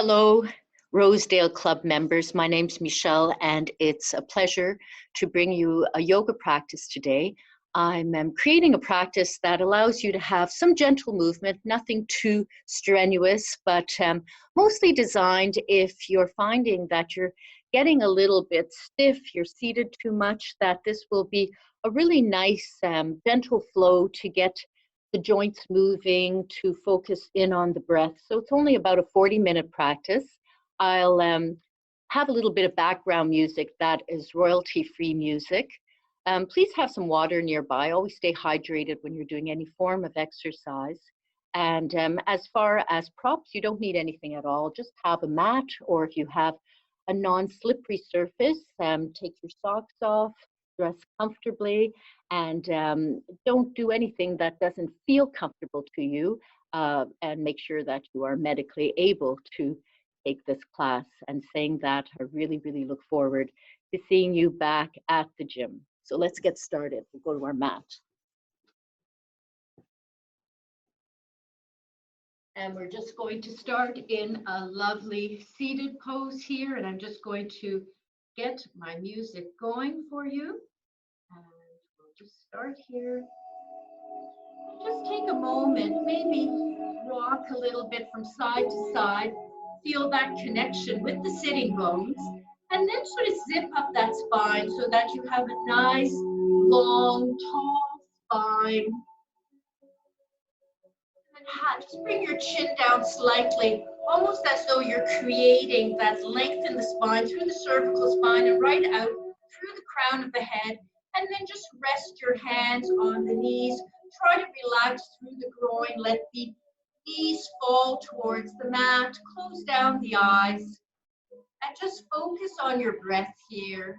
Hello, Rosedale Club members. My name's Michelle, and it's a pleasure to bring you a yoga practice today. I'm creating a practice that allows you to have some gentle movement, nothing too strenuous, but mostly designed if you're finding that you're getting a little bit stiff, you're seated too much, that this will be a really nice, gentle flow to get the joints moving, to focus in on the breath. So it's only about a 40-minute practice. I'll have a little bit of background music that is royalty-free music. Please have some water nearby. Always stay hydrated when you're doing any form of exercise. And as far as props, you don't need anything at all. Just have a mat, or if you have a non-slippery surface, take your socks off, dress comfortably, and don't do anything that doesn't feel comfortable to you, and make sure that you are medically able to take this class. And saying that, I really, really look forward to seeing you back at the gym. So let's get started. We'll go to our mat. And we're just going to start in a lovely seated pose here. And I'm just going to get my music going for you. And we'll just start here. Just take a moment, maybe rock a little bit from side to side. Feel that connection with the sitting bones. And then sort of zip up that spine so that you have a nice, long, tall spine. Just bring your chin down slightly, almost as though you're creating that length in the spine through the cervical spine and right out through the crown of the head. And then just rest your hands on the knees. Try to relax through the groin. Let the knees fall towards the mat. Close down the eyes. And just focus on your breath here.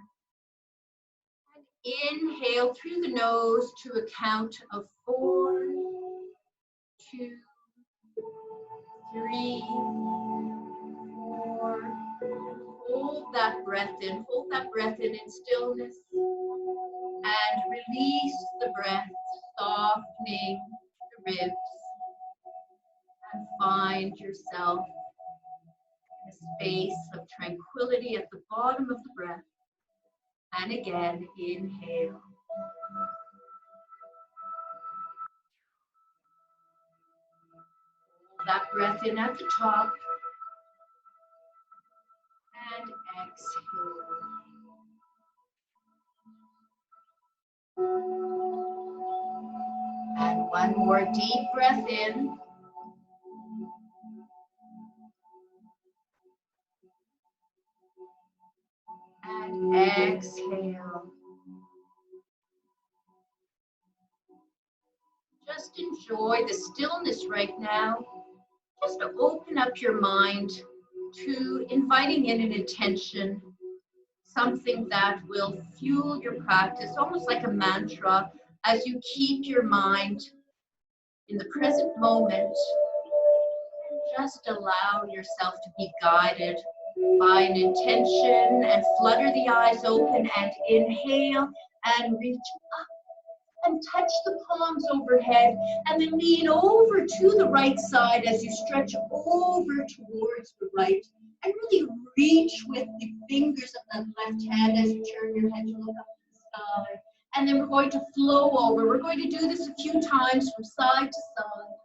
And inhale through the nose to a count of 4, 2, 3, 4. Hold that breath in. Hold that breath in stillness. And release the breath, softening the ribs. And find yourself in a space of tranquility at the bottom of the breath. And again, inhale. That breath in at the top. And exhale. And one more deep breath in. And exhale. Just enjoy the stillness right now. Just to open up your mind to inviting in an intention, something that will fuel your practice, almost like a mantra, as you keep your mind in the present moment. Just allow yourself to be guided by an intention and flutter the eyes open and inhale and reach up and touch the palms overhead and then lean over to the right side as you stretch over towards the right and really reach with the fingers of that left hand as you turn your head to look up to the sky. And then we're going to flow over. We're going to do this a few times from side to side.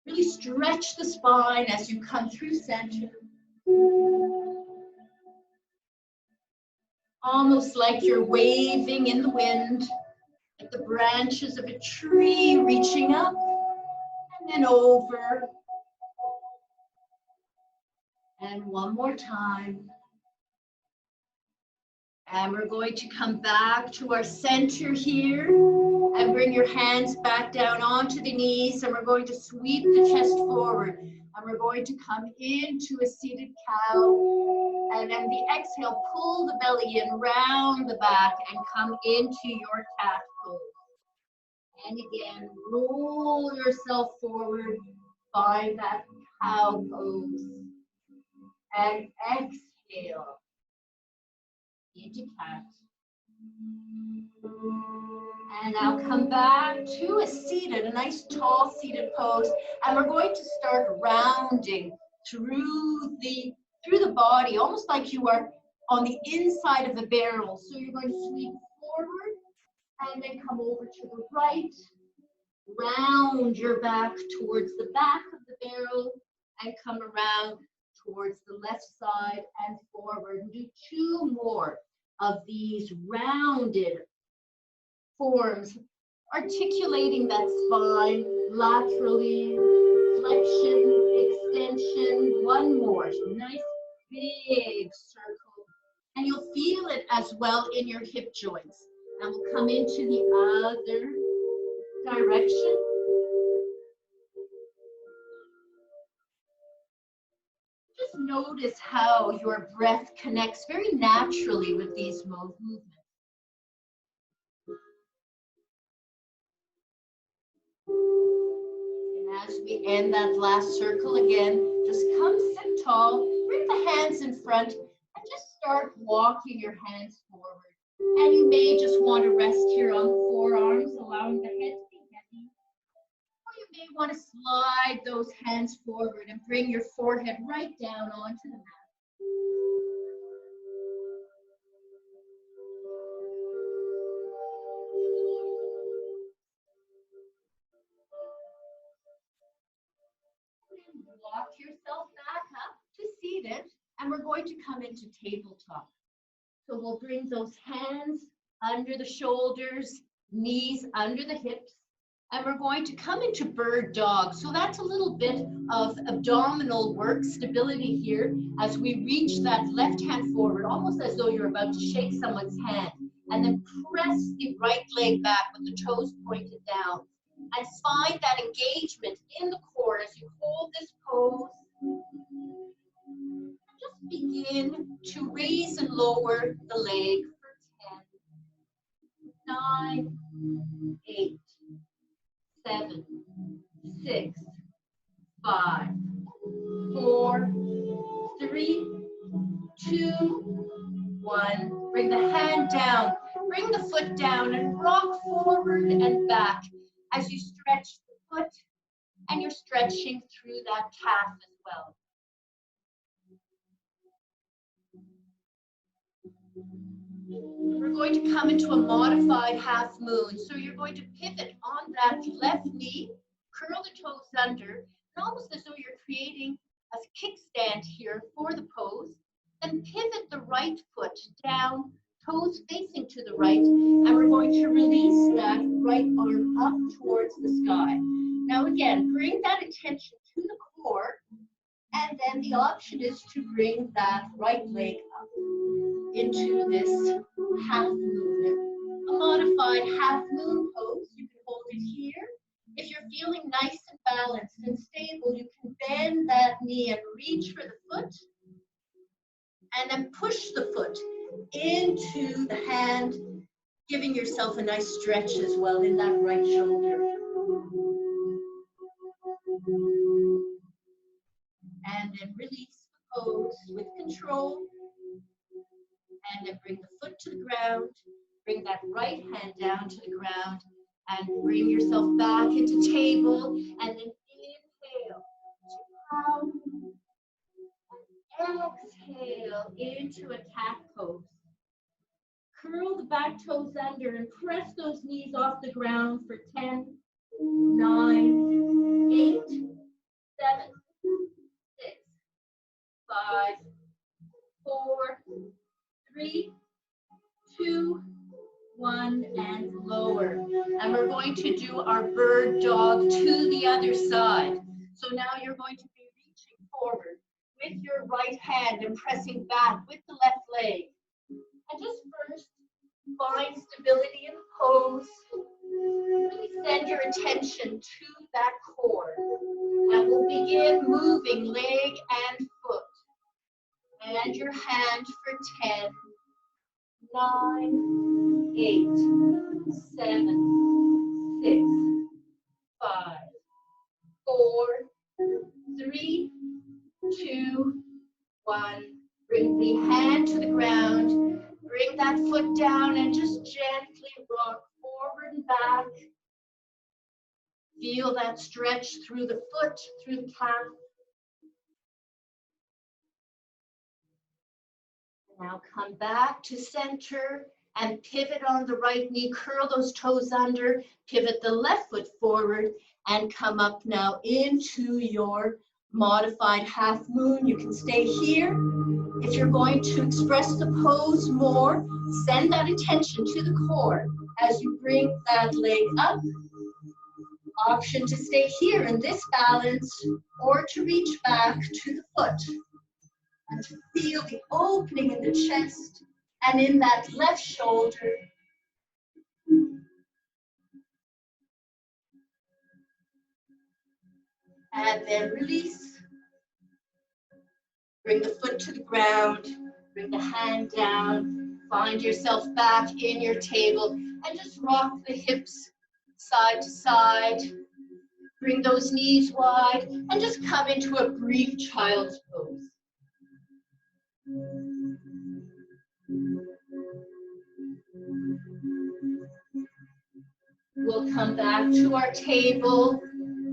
Really stretch the spine as you come through center. Almost like you're waving in the wind, like the branches of a tree reaching up and then over. And one more time. And we're going to come back to our center here and bring your hands back down onto the knees, and we're going to sweep the chest forward. And we're going to come into a seated cow. And then the exhale, pull the belly in, round the back, and come into your cat pose. And again, roll yourself forward, find that cow pose. And exhale into cat. And now come back to a seated, a nice tall seated pose. And we're going to start rounding through the body, almost like you are on the inside of the barrel. So you're going to sweep forward and then come over to the right. Round your back towards the back of the barrel and come around towards the left side and forward. And do 2 more of these rounded forms, articulating that spine laterally, flexion, extension. 1 more, nice big circle. And you'll feel it as well in your hip joints. And we'll come into the other direction. Just notice how your breath connects very naturally with these movements. And as we end that last circle again, just come sit tall, bring the hands in front, and just start walking your hands forward. And you may just want to rest here on the forearms, allowing the head to be heavy. Or you may want to slide those hands forward and bring your forehead right down onto the mat. And walk yourself back up to seated, and we're going to come into tabletop. So we'll bring those hands under the shoulders, knees under the hips, and we're going to come into bird dog. So that's a little bit of abdominal work, stability here, as we reach that left hand forward, almost as though you're about to shake someone's hand, and then press the right leg back with the toes pointed down. And find that engagement in the core as you hold this pose. Just begin to raise and lower the leg for 10, 9, 8, 7, 6, 5, 4, 3, 2, 1. Bring the hand down, bring the foot down, and rock forward and back as you stretch the foot, and you're stretching through that calf as well. We're going to come into a modified half moon. So you're going to pivot on that left knee, curl the toes under, and almost as though you're creating a kickstand here for the pose. Then pivot the right foot down, toes facing to the right, and we're going to release that right arm up towards the sky. Now again, bring that attention to the core, and then the option is to bring that right leg up into this half moon, a modified half moon pose. You can hold it here. If you're feeling nice and balanced and stable, you can bend that knee and reach for the foot, and then push the foot into the hand, giving yourself a nice stretch as well in that right shoulder. And then release the pose with control. And then bring the foot to the ground, bring that right hand down to the ground, and bring yourself back into table, and then inhale to cow, exhale into a cat pose. Curl the back toes under and press those knees off the ground for 10, 9, 8, 7, 6, 5, 4, 3, 2, 1, and lower. And we're going to do our bird dog to the other side. So now you're going to be reaching forward with your right hand and pressing back with the left leg. And just first, find stability in the pose. Really send your attention to that core. And we'll begin moving leg and foot. And your hand for 10, 9, 8, 7, 6, 5, 4, 3, 2, 1. Bring the hand to the ground. Bring that foot down and just gently rock forward and back. Feel that stretch through the foot, through the calf. Now come back to center and pivot on the right knee. Curl those toes under. Pivot the left foot forward and come up now into your modified half moon. You can stay here. If you're going to express the pose more, send that attention to the core as you bring that leg up. Option to stay here in this balance or to reach back to the foot and to feel the opening in the chest and in that left shoulder. And then release. Bring the foot to the ground, bring the hand down, find yourself back in your table, and just rock the hips side to side. Bring those knees wide, and just come into a brief child's pose. We'll come back to our table.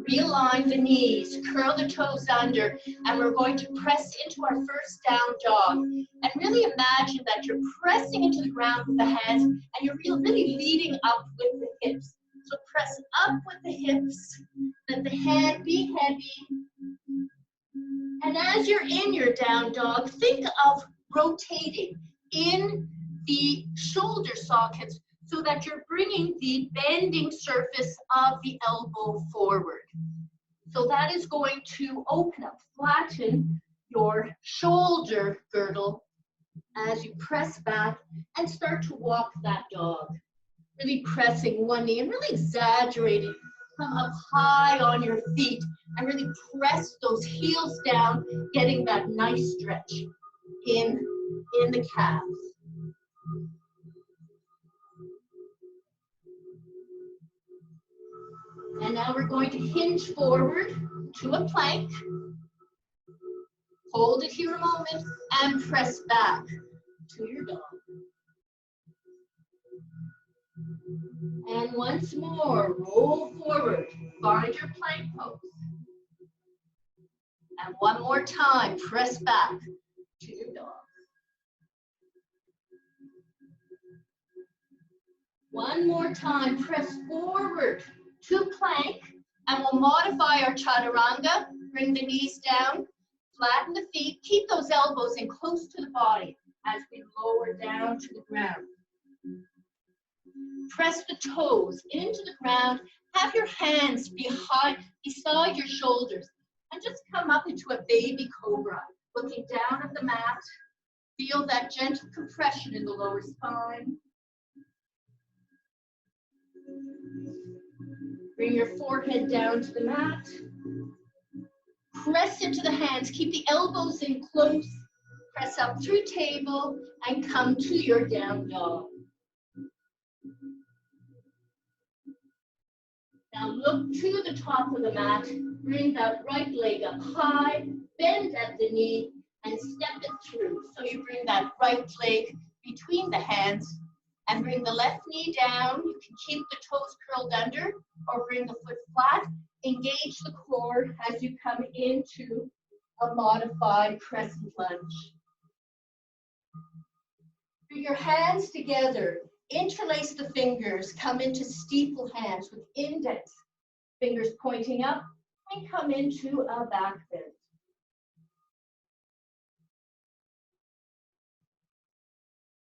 Realign the knees, curl the toes under, and we're going to press into our first down dog. And really imagine that you're pressing into the ground with the hands, and you're really leading up with the hips. So press up with the hips, let the head be heavy. And as you're in your down dog, think of rotating in the shoulder sockets so that you're bringing the bending surface of the elbow forward. So that is going to open up, flatten your shoulder girdle as you press back and start to walk that dog. Really pressing one knee and really exaggerating. Come up high on your feet and really press those heels down, getting that nice stretch in the calves. And now we're going to hinge forward to a plank. Hold it here a moment and press back to your dog. And once more, roll forward, find your plank pose. And one more time, press back to your dog. One more time, press forward to plank, and we'll modify our Chaturanga. Bring the knees down, flatten the feet, keep those elbows in close to the body as we lower down to the ground. Press the toes into the ground, have your hands beside your shoulders, and just come up into a baby cobra, looking down at the mat. Feel that gentle compression in the lower spine. Bring your forehead down to the mat. Press into the hands. Keep the elbows in close. Press up through table and come to your down dog. Now look to the top of the mat. Bring that right leg up high. Bend at the knee and step it through. So you bring that right leg between the hands and bring the left knee down. You can keep the toes curled under or bring the foot flat. Engage the core as you come into a modified crescent lunge. Bring your hands together. Interlace the fingers. Come into steeple hands with index fingers pointing up and come into a back bend.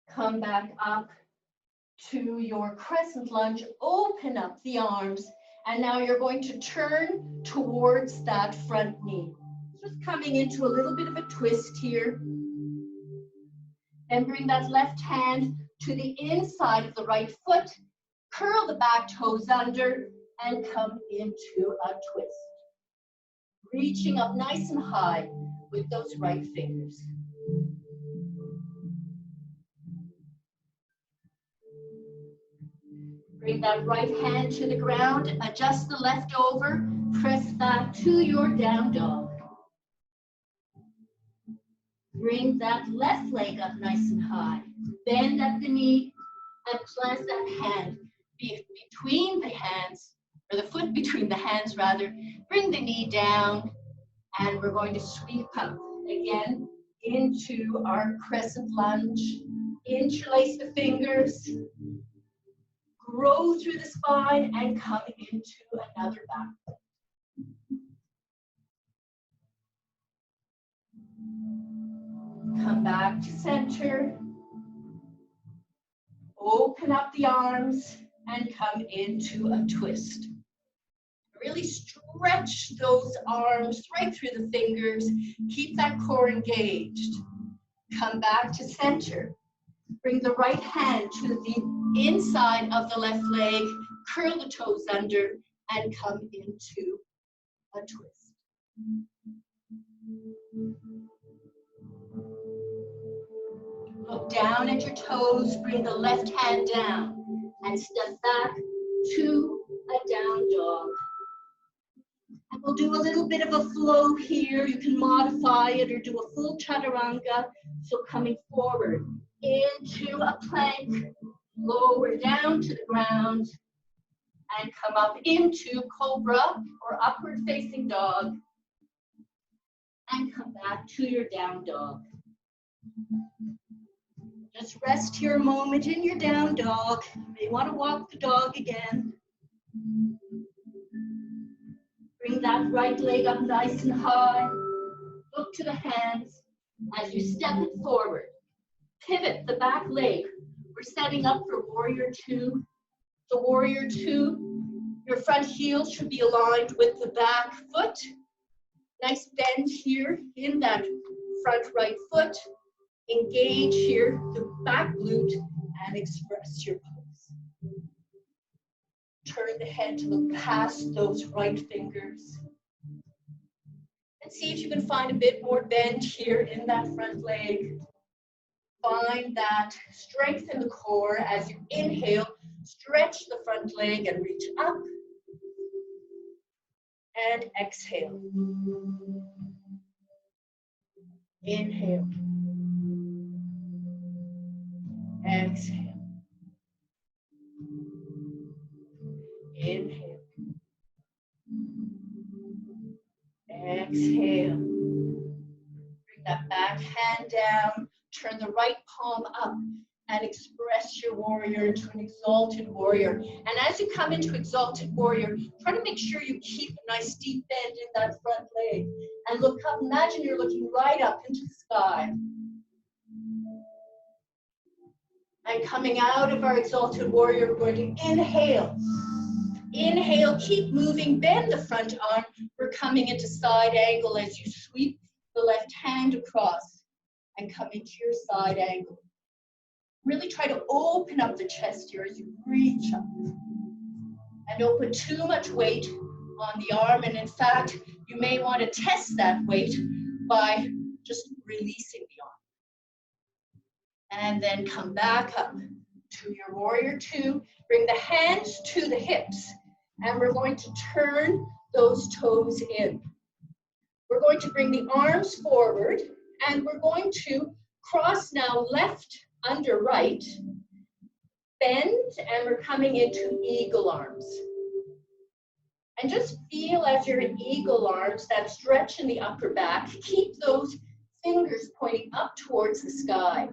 Come back up to your crescent lunge, open up the arms, and now you're going to turn towards that front knee. Just coming into a little bit of a twist here. Then bring that left hand to the inside of the right foot, curl the back toes under, and come into a twist. Reaching up nice and high with those right fingers. Bring that right hand to the ground, adjust the left over, press back to your down dog. Bring that left leg up nice and high. Bend at the knee and plant that hand between the hands, or the foot between the hands rather. Bring the knee down, and we're going to sweep up again into our crescent lunge. Interlace the fingers, grow through the spine, and come into another back. Come back to center. Open up the arms and come into a twist. Really stretch those arms right through the fingers. Keep that core engaged. Come back to center. Bring the right hand to the inside of the left leg. Curl the toes under and come into a twist. Look down at your toes. Bring the left hand down and step back to a down dog. And we'll do a little bit of a flow here. You can modify it or do a full chaturanga. So coming forward into a plank, lower down to the ground, and come up into cobra or upward facing dog, and come back to your down dog. Just rest here a moment in your down dog. You may want to walk the dog again. Bring that right leg up nice and high. Look to the hands as you step it forward. Pivot the back leg. We're setting up for warrior two. The warrior two, your front heel should be aligned with the back foot. Nice bend here in that front right foot. Engage here the back glute and express your pose. Turn the head to look past those right fingers. And see if you can find a bit more bend here in that front leg. Find that strength in the core as you inhale, stretch the front leg and reach up. And exhale. Inhale. Exhale. Inhale. Exhale. Bring that back hand down. Turn the right palm up and express your warrior into an exalted warrior. And as you come into exalted warrior, try to make sure you keep a nice deep bend in that front leg. And look up, imagine you're looking right up into the sky. And coming out of our exalted warrior, we're going to inhale. Inhale, keep moving, bend the front arm. We're coming into side angle as you sweep the left hand across and come into your side angle. Really try to open up the chest here as you reach up. And don't put too much weight on the arm. And in fact, you may want to test that weight by just releasing the arm. And then come back up to your warrior two. Bring the hands to the hips. And we're going to turn those toes in. We're going to bring the arms forward. And we're going to cross now left under right. Bend, and we're coming into eagle arms. And just feel as you're in eagle arms, that stretch in the upper back. Keep those fingers pointing up towards the sky.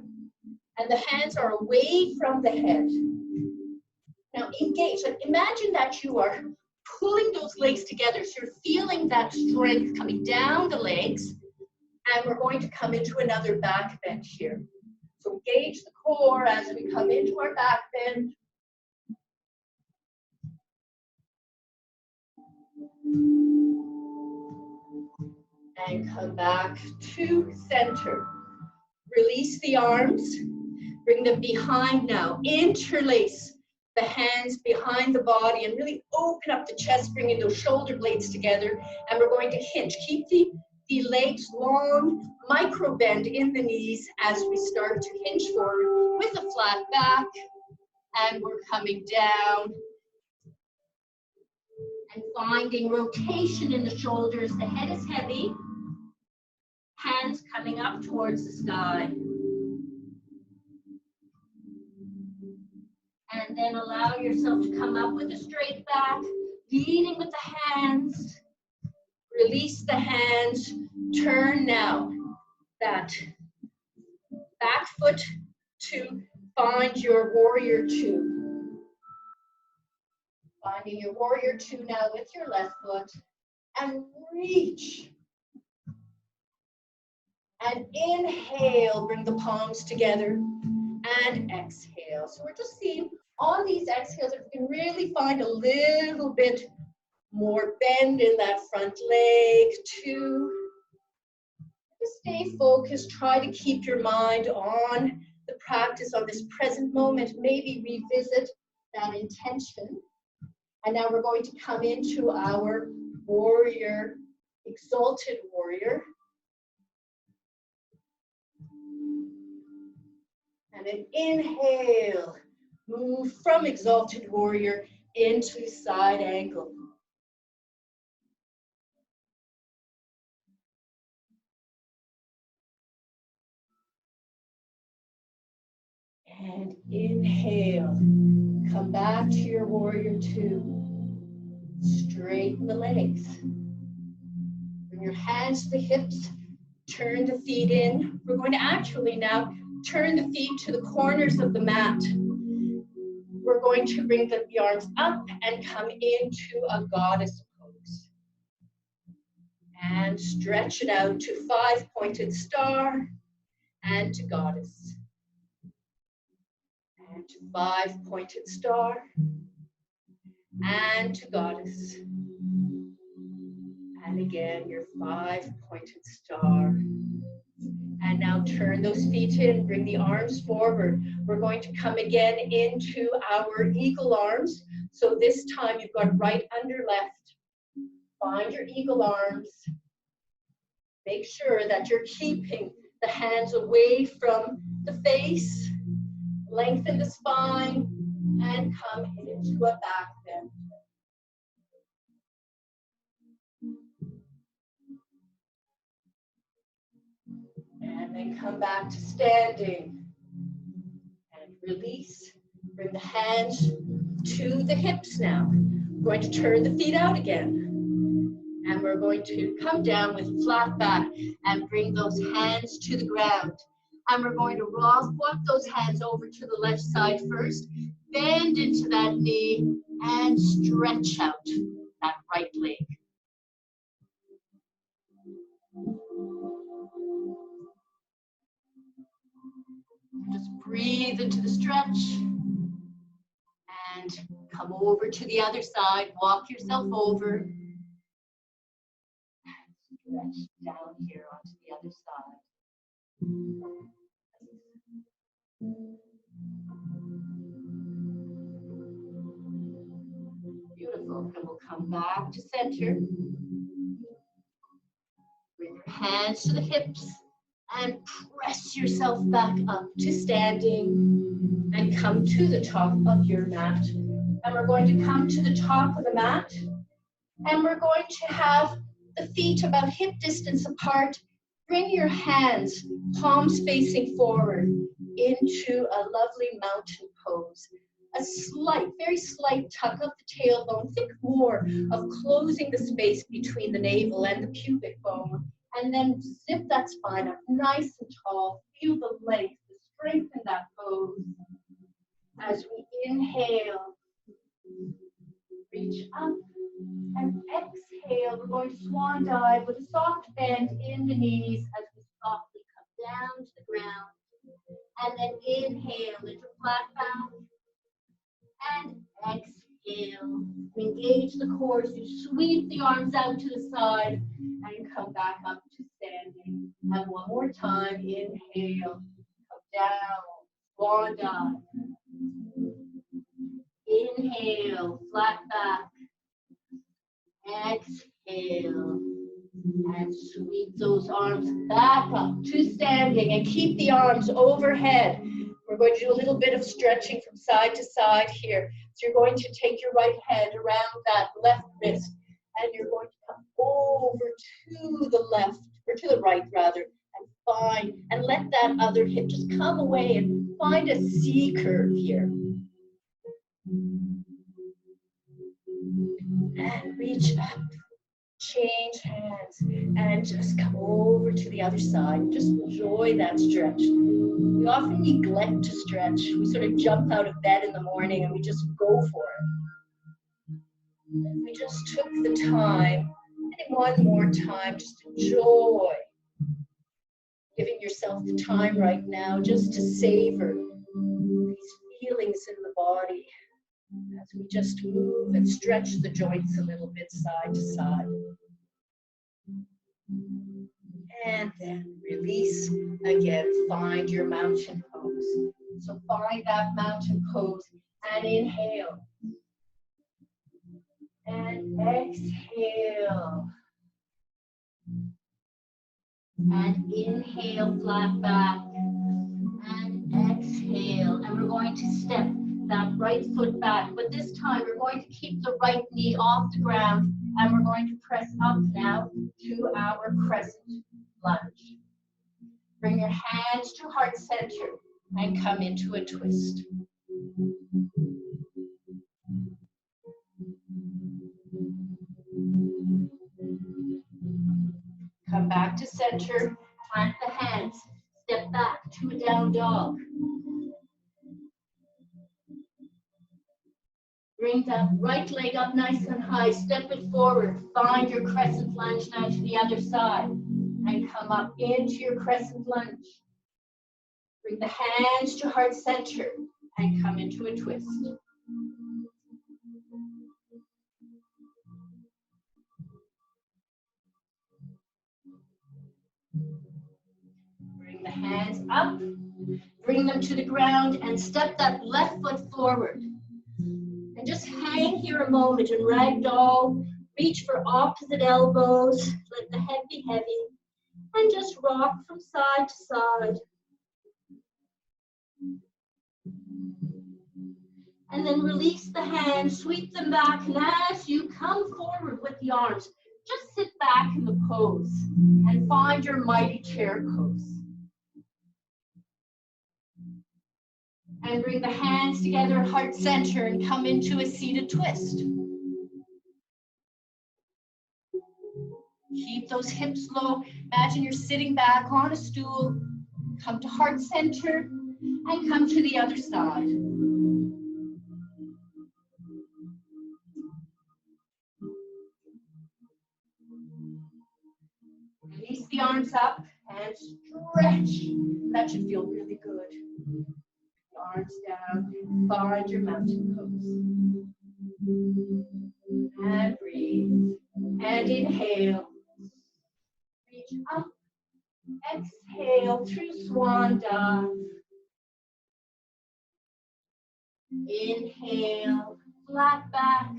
And the hands are away from the head. Now engage. Like imagine that you are pulling those legs together. So you're feeling that strength coming down the legs. And we're going to come into another back bend here. So engage the core as we come into our back bend. And come back to center. Release the arms. Bring them behind now. Interlace the hands behind the body and really open up the chest, bringing those shoulder blades together. And we're going to hinge. Keep the legs long, micro bend in the knees as we start to hinge forward with a flat back. And we're coming down and finding rotation in the shoulders. The head is heavy. Hands coming up towards the sky. And then allow yourself to come up with a straight back, leading with the hands. Release the hands. Turn now that back foot to find your warrior two. Finding your warrior two now with your left foot. And reach. And inhale, bring the palms together. And exhale. So we're just seeing on these exhales if we can really find a little bit more bend in that front leg. Two. Just stay focused. Try to keep your mind on the practice, on this present moment. Maybe revisit that intention. And now we're going to come into our warrior, exalted warrior. And then inhale, move from exalted warrior into side angle. And inhale, come back to your warrior two. Straighten the legs. Bring your hands to the hips, turn the feet in. We're going to actually now turn the feet to the corners of the mat. We're going to bring the arms up and come into a goddess pose. And stretch it out to 5-pointed star and to goddess. And to 5-pointed star and to goddess. And again, your 5-pointed star. And now turn those feet in, bring the arms forward. We're going to come again into our eagle arms. So this time you've got right under left. Find your eagle arms. Make sure that you're keeping the hands away from the face. Lengthen the spine and come into a back bend. And then come back to standing. And release. Bring the hands to the hips now. We're going to turn the feet out again. And we're going to come down with flat back and bring those hands to the ground. And we're going to walk those hands over to the left side first. Bend into that knee and stretch out that right leg. Just breathe into the stretch and come over to the other side. Walk yourself over and stretch down here onto the other side. Beautiful. And we'll come back to center. Bring your hands to the hips and press yourself back up to standing and come to the top of your mat. And we're going to come to the top of the mat and we're going to have the feet about hip distance apart. Bring your hands, palms facing forward, into a lovely mountain pose. A slight, very slight tuck of the tailbone. Think more of closing the space between the navel and the pubic bone. And then zip that spine up nice and tall. Feel the length, the strength in that pose. As we inhale, reach up and exhale. We're going to swan dive with a soft bend in the knees as we softly come down to the ground. And then inhale into flat back. And exhale. Engage the core. So you sweep the arms out to the side and come back up to standing. And one more time. Inhale. Come down. Swan dive. Inhale. Flat back. Exhale. And sweep those arms back up to standing. And keep the arms overhead. We're going to do a little bit of stretching from side to side here. So you're going to take your right hand around that left wrist and you're going to come over to the left, or to the right rather, and find, and let that other hip just come away and find a C curve here. And reach up, change hands, and just come over to the other side. Just enjoy that stretch. We often neglect to stretch. We sort of jump out of bed in the morning and we just go for it. We just took the time, and one more time, just enjoy giving yourself the time right now just to savor these feelings in the body as we just move and stretch the joints a little bit side to side. And then release again, find your mountain pose. So find that mountain pose and inhale. And exhale. And inhale, flat back. And exhale. And we're going to step that right foot back. But this time we're going to keep the right knee off the ground. And we're going to press up now to our crescent lunge. Bring your hands to heart center and come into a twist. Come back to center, plant the hands, step back to a down dog. Bring that right leg up nice and high, step it forward, find your crescent lunge now to the other side, and come up into your crescent lunge. Bring the hands to heart center and come into a twist. Bring the hands up, bring them to the ground, and step that left foot forward. And just hang here a moment and ragdoll. Reach for opposite elbows. Let the head be heavy. And just rock from side to side. And then release the hands, sweep them back. And as you come forward with the arms, just sit back in the pose and find your mighty chair pose. And bring the hands together at heart center and come into a seated twist. Keep those hips low. Imagine you're sitting back on a stool. Come to heart center and come to the other side. Release the arms up and stretch. That should feel really good. Arms down, find your mountain pose. And breathe. And inhale. Reach up. Exhale through swan dive. Inhale, flat back.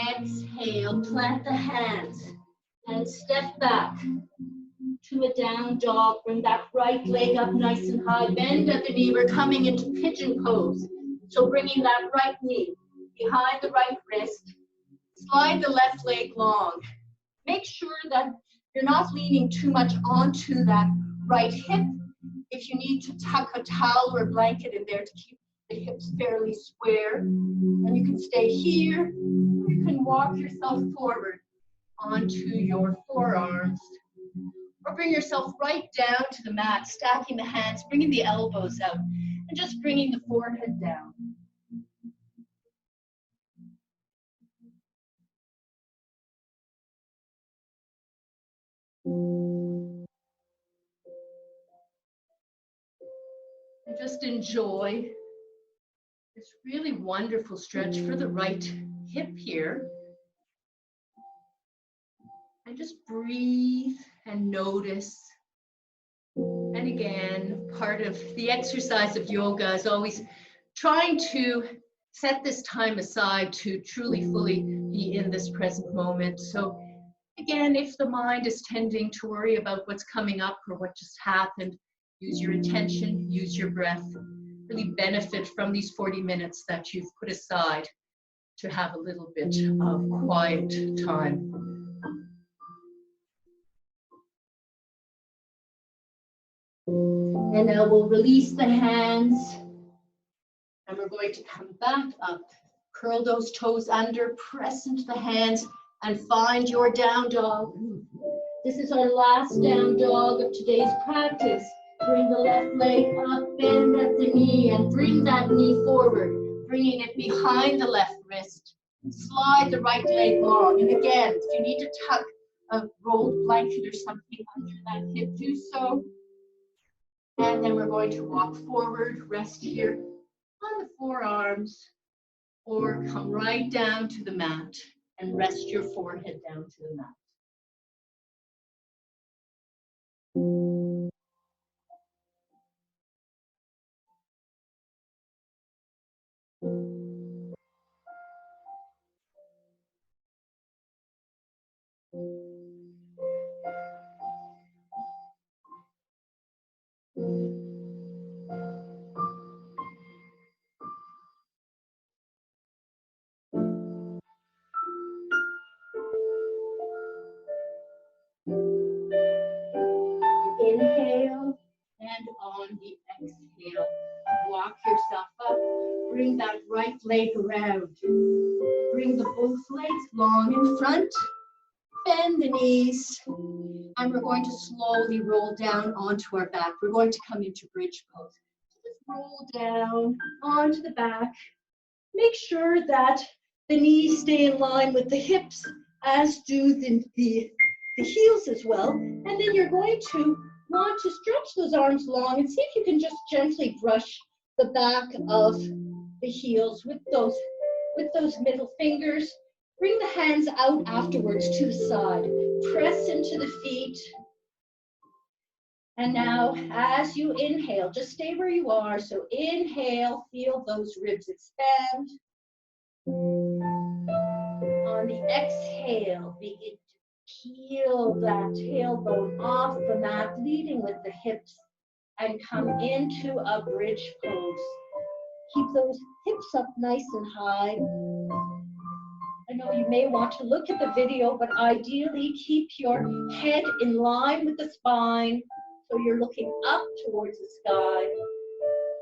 Exhale, plant the hands. And step back to a down dog. Bring that right leg up nice and high. Bend at the knee. We're coming into pigeon pose. So bringing that right knee behind the right wrist. Slide the left leg long. Make sure that you're not leaning too much onto that right hip. If you need to tuck a towel or a blanket in there to keep the hips fairly square. And you can stay here. You can walk yourself forward onto your forearms. Or bring yourself right down to the mat, stacking the hands, bringing the elbows out, and just bringing the forehead down. And just enjoy this really wonderful stretch for the right hip here. And just breathe and notice. And again, part of the exercise of yoga is always trying to set this time aside to truly, fully be in this present moment. So again, if the mind is tending to worry about what's coming up or what just happened, use your attention, use your breath, really benefit from these 40 minutes that you've put aside to have a little bit of quiet time. And now we'll release the hands And we're going to come back up. Curl those toes under, press into the hands, and find your down dog. This is our last down dog of today's practice. Bring the left leg up, bend at the knee, and bring that knee forward, bringing it behind the left wrist. Slide the right leg long. And again, if you need to tuck a rolled blanket or something under that hip, do so. And then we're going to walk forward, rest here on the forearms, or come right down to the mat and rest your forehead down to the mat. Inhale, and on the exhale, walk yourself up. Bring that right leg around. Bring the both legs long in front. Bend the knees. And we're going to slowly roll down onto our back. We're going to come into bridge pose. So just roll down onto the back. Make sure that the knees stay in line with the hips, as do the heels as well. And then you're going to want to stretch those arms long and see if you can just gently brush the back of the heels with those middle fingers. Bring the hands out afterwards to the side. Press into the feet. And now, as you inhale, just stay where you are. So inhale, feel those ribs expand. On the exhale, begin to peel that tailbone off the mat, leading with the hips, and come into a bridge pose. Keep those hips up nice and high. I know you may want to look at the video, but ideally keep your head in line with the spine so you're looking up towards the sky.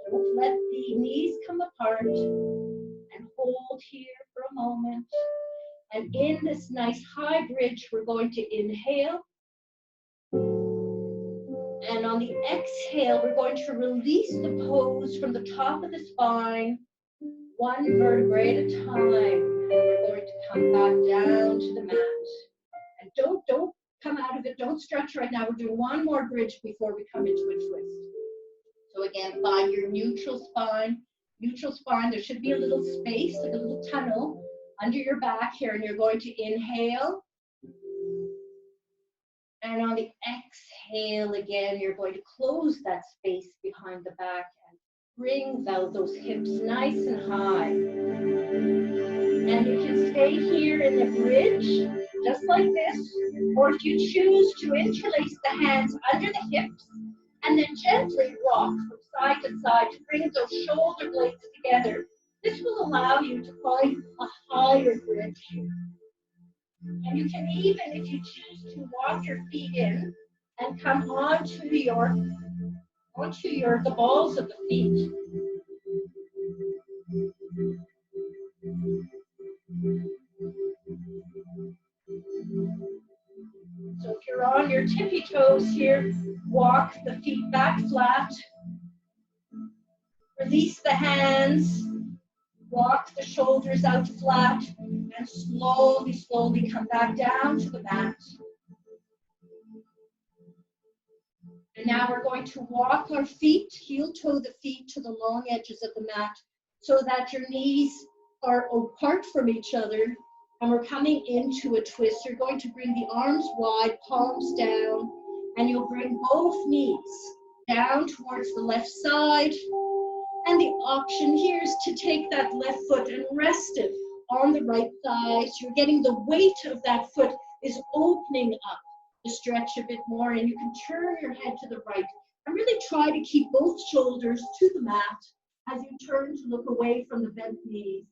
Don't let the knees come apart, and hold here for a moment. And in this nice high bridge, we're going to inhale. And on the exhale, we're going to release the pose from the top of the spine, one vertebrae at a time. We're going to come back down to the mat. And don't come out of it. Don't stretch right now. We're doing one more bridge before we come into a twist. So again, find your neutral spine. Neutral spine, there should be a little space, like a little tunnel under your back here. And you're going to inhale. And on the exhale again, you're going to close that space behind the back and bring those hips nice and high. And you can stay here in the bridge, just like this, or if you choose to interlace the hands under the hips and then gently rock from side to side to bring those shoulder blades together. This will allow you to find a higher bridge. And you can even, if you choose to, walk your feet in and come onto the balls of the feet. So if you're on your tippy toes here, walk the feet back flat. Release the hands. Walk the shoulders out flat. And slowly, slowly come back down to the mat. And now we're going to walk our feet, heel toe the feet to the long edges of the mat so that your knees are apart from each other. And we're coming into a twist. You're going to bring the arms wide, palms down, and you'll bring both knees down towards the left side. And the option here is to take that left foot and rest it on the right thigh. So you're getting the weight of that foot is opening up the stretch a bit more, and you can turn your head to the right. And really try to keep both shoulders to the mat as you turn to look away from the bent knees.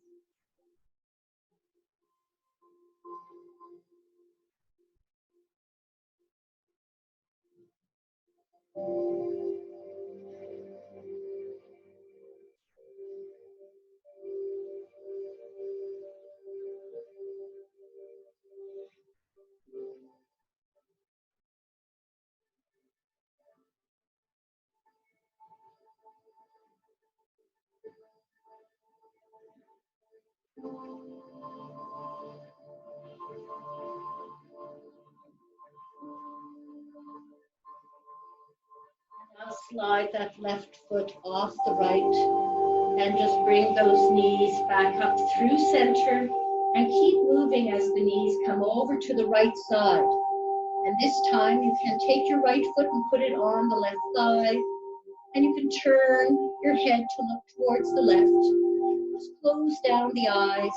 Now slide that left foot off the right and just bring those knees back up through center and keep moving as the knees come over to the right side. And this time you can take your right foot and put it on the left thigh, and you can turn your head to look towards the left. Just close down the eyes.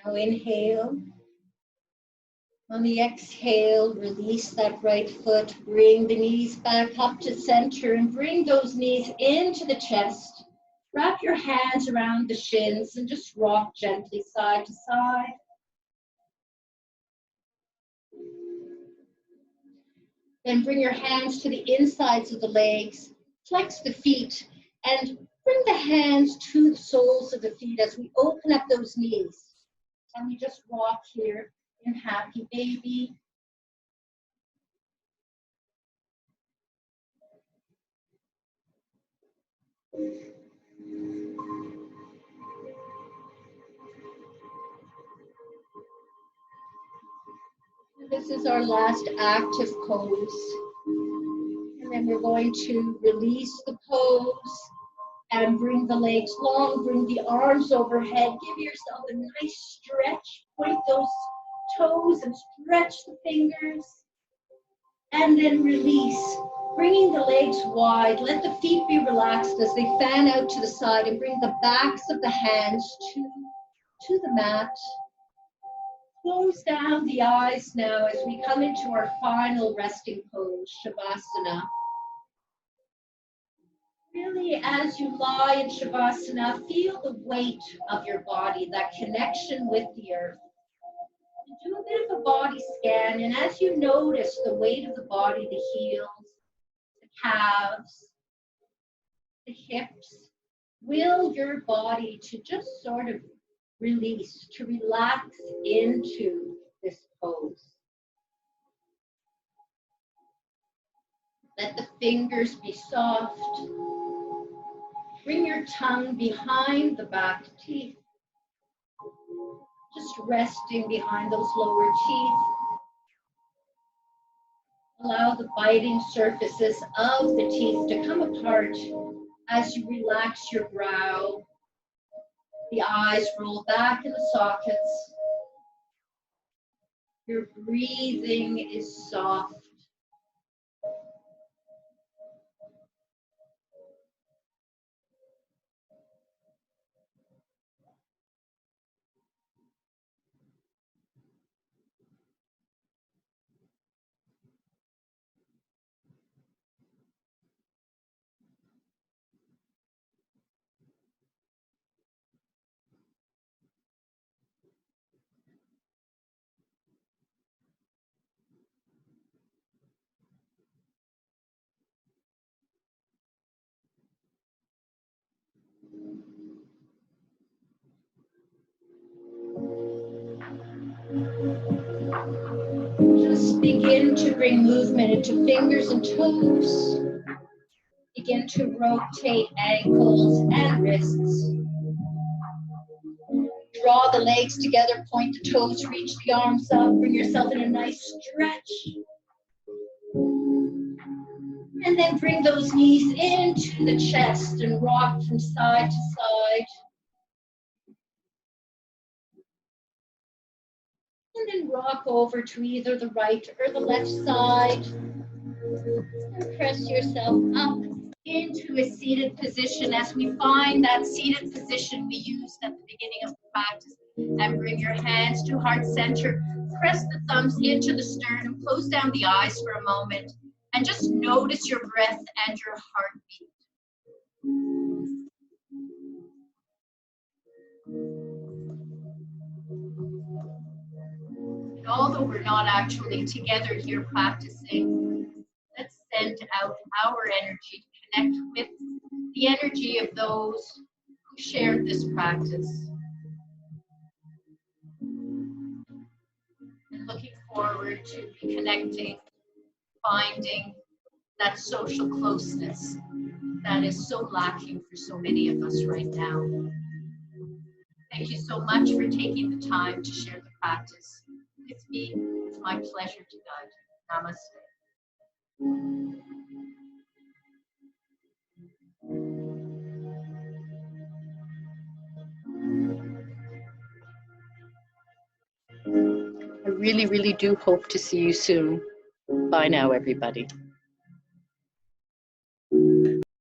Now inhale. On the exhale, release that right foot. Bring the knees back up to center and bring those knees into the chest. Wrap your hands around the shins and just rock gently side to side. Then bring your hands to the insides of the legs. Flex the feet and bring the hands to the soles of the feet as we open up those knees. And we just rock here in Happy Baby. This is our last active pose. And then we're going to release the pose and bring the legs long, bring the arms overhead. Give yourself a nice stretch. Point those toes and stretch the fingers. And then release, bringing the legs wide. Let the feet be relaxed as they fan out to the side and bring the backs of the hands to the mat. Close down the eyes now as we come into our final resting pose, Savasana. Really, as you lie in Savasana, feel the weight of your body, that connection with the earth. Do a bit of a body scan, and as you notice the weight of the body, the heels, the calves, the hips, will your body to just sort of release, to relax into this pose. Let the fingers be soft. Bring your tongue behind the back teeth. Just resting behind those lower teeth. Allow the biting surfaces of the teeth to come apart as you relax your brow. The eyes roll back in the sockets. Your breathing is soft. Just begin to bring movement into fingers and toes. Begin to rotate ankles and wrists. Draw the legs together, point the toes, reach the arms up, bring yourself in a nice stretch. And then bring those knees into the chest and rock from side to side. And then rock over to either the right or the left side. And press yourself up into a seated position. As we find that seated position we used at the beginning of the practice, and bring your hands to heart center. Press the thumbs into the sternum, close down the eyes for a moment, and just notice your breath and your heartbeat. And although we're not actually together here practicing, let's send out our energy to connect with the energy of those who shared this practice. And looking forward to reconnecting, finding that social closeness that is so lacking for so many of us right now. Thank you so much for taking the time to share the practice with me. It's my pleasure to guide you. Namaste. I really, really do hope to see you soon. Bye now, everybody.